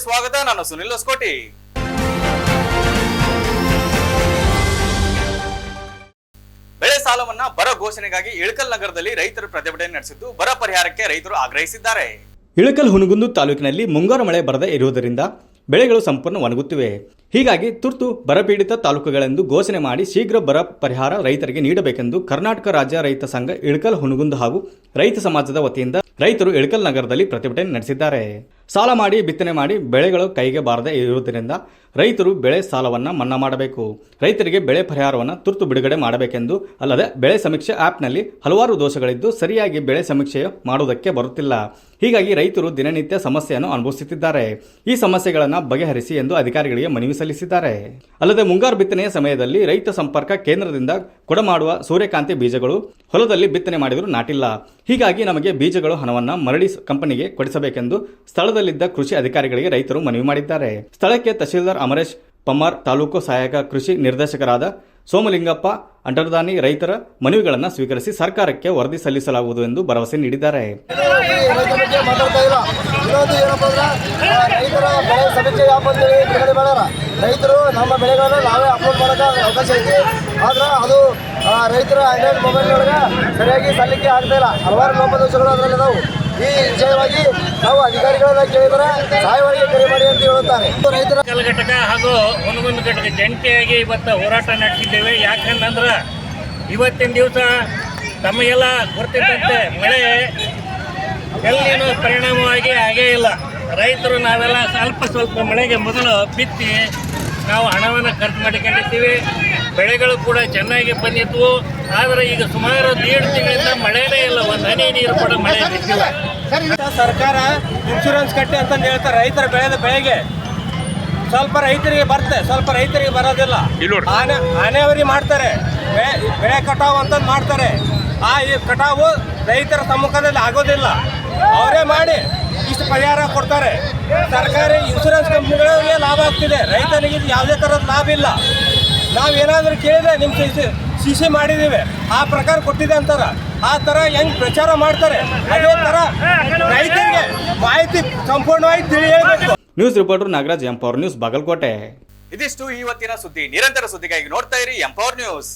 ಸ್ವಾಗತ. ನಾನು ಸುನಿಲ್ ಹೊಸಕೋಟಿ. ಬೆಳೆ ಸಾಲ ಮನ್ನಾ ಬರ ಘೋಷಣೆಗಾಗಿ ಇಳಕಲ್ ನಗರದಲ್ಲಿ ರೈತರು ಪ್ರತಿಭಟನೆ ನಡೆಸಿದ್ದು ಬರ ಪರಿಹಾರಕ್ಕೆ ರೈತರು ಆಗ್ರಹಿಸಿದ್ದಾರೆ. ಇಳಕಲ್ ಹುನಗುಂದ ತಾಲೂಕಿನಲ್ಲಿ ಮುಂಗಾರು ಮಳೆ ಬರದೇ ಇರುವುದರಿಂದ ಬೆಳೆಗಳು ಸಂಪೂರ್ಣ ಒಣಗುತ್ತಿವೆ. ಹೀಗಾಗಿ ತುರ್ತು ಬರಪೀಡಿತ ತಾಲೂಕುಗಳೆಂದು ಘೋಷಣೆ ಮಾಡಿ ಶೀಘ್ರ ಬರ ಪರಿಹಾರ ರೈತರಿಗೆ ನೀಡಬೇಕೆಂದು ಕರ್ನಾಟಕ ರಾಜ್ಯ ರೈತ ಸಂಘ ಇಳಕಲ್ ಹುನಗುಂದ ಹಾಗೂ ರೈತ ಸಮಾಜದ ವತಿಯಿಂದ ರೈತರು ಇಳಕಲ್ ನಗರದಲ್ಲಿ ಪ್ರತಿಭಟನೆ ನಡೆಸಿದ್ದಾರೆ. ಸಾಲ ಮಾಡಿ ಬಿತ್ತನೆ ಮಾಡಿ ಬೆಳೆಗಳು ಕೈಗೆ ಬಾರದೇ ಇರುವುದರಿಂದ ರೈತರು ಬೆಳೆ ಸಾಲವನ್ನು ಮನ್ನಾ ಮಾಡಬೇಕು, ರೈತರಿಗೆ ಬೆಳೆ ಪರಿಹಾರವನ್ನು ತುರ್ತು ಬಿಡುಗಡೆ ಮಾಡಬೇಕೆಂದು, ಅಲ್ಲದೆ ಬೆಳೆ ಸಮೀಕ್ಷೆ ಆ್ಯಪ್ನಲ್ಲಿ ಹಲವಾರು ದೋಷಗಳಿದ್ದು ಸರಿಯಾಗಿ ಬೆಳೆ ಸಮೀಕ್ಷೆ ಮಾಡುವುದಕ್ಕೆ ಬರುತ್ತಿಲ್ಲ. ಹೀಗಾಗಿ ರೈತರು ದಿನನಿತ್ಯ ಸಮಸ್ಯೆಯನ್ನು ಅನುಭವಿಸುತ್ತಿದ್ದಾರೆ. ಈ ಸಮಸ್ಯೆಗಳನ್ನು ಬಗೆಹರಿಸಿ ಎಂದು ಅಧಿಕಾರಿಗಳಿಗೆ ಮನವಿ ಸಲ್ಲಿಸಿದ್ದಾರೆ. ಅಲ್ಲದೆ ಮುಂಗಾರು ಬಿತ್ತನೆಯ ಸಮಯದಲ್ಲಿ ರೈತ ಸಂಪರ್ಕ ಕೇಂದ್ರದಿಂದ ಕೊಡಮಾಡುವ ಸೂರ್ಯಕಾಂತಿ ಬೀಜಗಳು ಹೊಲದಲ್ಲಿ ಬಿತ್ತನೆ ಮಾಡಿದರೂ ನಾಟಿಲ್ಲ. ಹೀಗಾಗಿ ನಮಗೆ ಬೀಜಗಳು ಹಣವನ್ನು ಮರಳಿ ಕಂಪನಿಗೆ ಕೊಡಿಸಬೇಕೆಂದು ಸ್ಥಳದಲ್ಲಿದ್ದ ಕೃಷಿ ಅಧಿಕಾರಿಗಳಿಗೆ ರೈತರು ಮನವಿ ಮಾಡಿದ್ದಾರೆ. ಸ್ಥಳಕ್ಕೆ ತಹಶೀಲ್ದಾರ್ ಅಮರೇಶ್ ಪಮ್ಮಾರ್, ತಾಲೂಕು ಸಹಾಯಕ ಕೃಷಿ ನಿರ್ದೇಶಕರಾದ ಸೋಮಲಿಂಗಪ್ಪ ಅಂಟರ್ದಾನಿ ರೈತರ ಮನವಿಗಳನ್ನು ಸ್ವೀಕರಿಸಿ ಸರ್ಕಾರಕ್ಕೆ ವರದಿ ಸಲ್ಲಿಸಲಾಗುವುದು ಎಂದು ಭರವಸೆ ನೀಡಿದ್ದಾರೆ. ರೈತರು ನಮ್ಮ ಬೆಳೆಗಳನ್ನು ನಾವೇ ಅಪ್ಲೋಡ್ ಮಾಡೋಕೆ ಅವಕಾಶ ಐತಿ. ಆದ್ರೆ ಅದು ರೈತರ ಆಂಡ್ರಾಯ್ಡ್ ಮೊಬೈಲ್ ಒಳಗೆ ಸರಿಯಾಗಿ ಸಲ್ಲಿಕೆ ಆಗ್ತಾ ಇಲ್ಲ. ಹಲವಾರು ಲೋಪದೋಷಗಳು ಅದರಲ್ಲಿ ನಾವು ಈ ವಿಷಯವಾಗಿ ನಾವು ಅಧಿಕಾರಿಗಳನ್ನ ಕೇಳಿದರೆ ಸಹಾಯವಾಣಿಗೆ ಕರೆ ಮಾಡಿ ಅಂತ ಹೇಳುತ್ತಾರೆ. ರೈತರ ಘಟಕ ಹಾಗೂ ಹುನಗುಂದ ಘಟಕ ಜಂಟಿಯಾಗಿ ಇವತ್ತು ಹೋರಾಟ ನಡೆಸಿದ್ದೇವೆ. ಯಾಕಂದ್ರೆ ಇವತ್ತಿನ ದಿವಸ ತಮಗೆಲ್ಲ ಗೊತ್ತಿದ್ದಂತೆ ಮಳೆ ಎಲ್ಲಿನೂ ಪರಿಣಾಮವಾಗಿ ಆಗೇ ಇಲ್ಲ. ರೈತರು ನಾವೆಲ್ಲ ಸ್ವಲ್ಪ ಮಳೆಗೆ ಮೊದಲು ಬಿತ್ತಿ ನಾವು ಹಣವನ್ನು ಖರ್ಚು ಮಾಡಿಕೊಂಡಿರ್ತೀವಿ. ಬೆಳೆಗಳು ಕೂಡ ಚೆನ್ನಾಗಿ ಬಂದಿದ್ವು. ಆದರೆ ಈಗ ಸುಮಾರು 1.5 ತಿಂಗಳಿಂದ ಮಳೆನೇ ಇಲ್ಲ, ಒಂದು ಹನಿ ನೀರು ಕೂಡ ಮಳೆ ಬಿದ್ದಿಲ್ಲ. ಸರ್ಕಾರ ಇನ್ಶೂರೆನ್ಸ್ ಕಟ್ಟಿ ಅಂತ ಹೇಳ್ತಾರೆ. ರೈತರ ಬೆಳೆಗೆ ಸ್ವಲ್ಪ ರೈತರಿಗೆ ಬರುತ್ತೆ, ಸ್ವಲ್ಪ ರೈತರಿಗೆ ಬರೋದಿಲ್ಲ. ಆನೆವರಿ ಮಾಡ್ತಾರೆ, ಬೆಳೆ ಕಟಾವು ಅಂತ ಮಾಡ್ತಾರೆ. ಈ ಕಟಾವು ರೈತರ ಸಮ್ಮುಖದಲ್ಲಿ ಆಗೋದಿಲ್ಲ. ಅವರೇ ಮಾಡಿ ಇಷ್ಟು ಪರಿಹಾರ ಕೊಡ್ತಾರೆ. ಸರ್ಕಾರಿ ಇನ್ಶೂರೆನ್ಸ್ ಕಂಪ್ನಿಗಳಿಗೆ ಲಾಭ ಆಗ್ತಿದೆ, ರೈತನಿಗೆ ಯಾವುದೇ ಥರದ ಲಾಭ ಇಲ್ಲ. ನಾವೇನಾದರೂ ಕೇಳಿದ್ರೆ ನಿಮ್ಮ ಸಿ ಮಾಡಿದ್ದೀವಿ, ಆ ಪ್ರಕಾರ ಕೊಟ್ಟಿದೆ ಅಂತಾರೆ. ಆ ಥರ ಹೆಂಗೆ ಪ್ರಚಾರ ಮಾಡ್ತಾರೆ, ಅದೇ ಥರ ರೈತರಿಗೆ ಮಾಹಿತಿ ಸಂಪೂರ್ಣವಾಗಿ ತಿಳಿಯಬೇಕು. News reporter Nagaraj, Empower News, Bagalkote. ಇದಿಷ್ಟು ಇವತ್ತಿನ ಸುದ್ದಿ. ನಿರಂತರ ಸುದ್ದಿಗಾಗಿ ನೋಡ್ತಾ ಇರಿ ಎಂಪವರ್ ನ್ಯೂಸ್.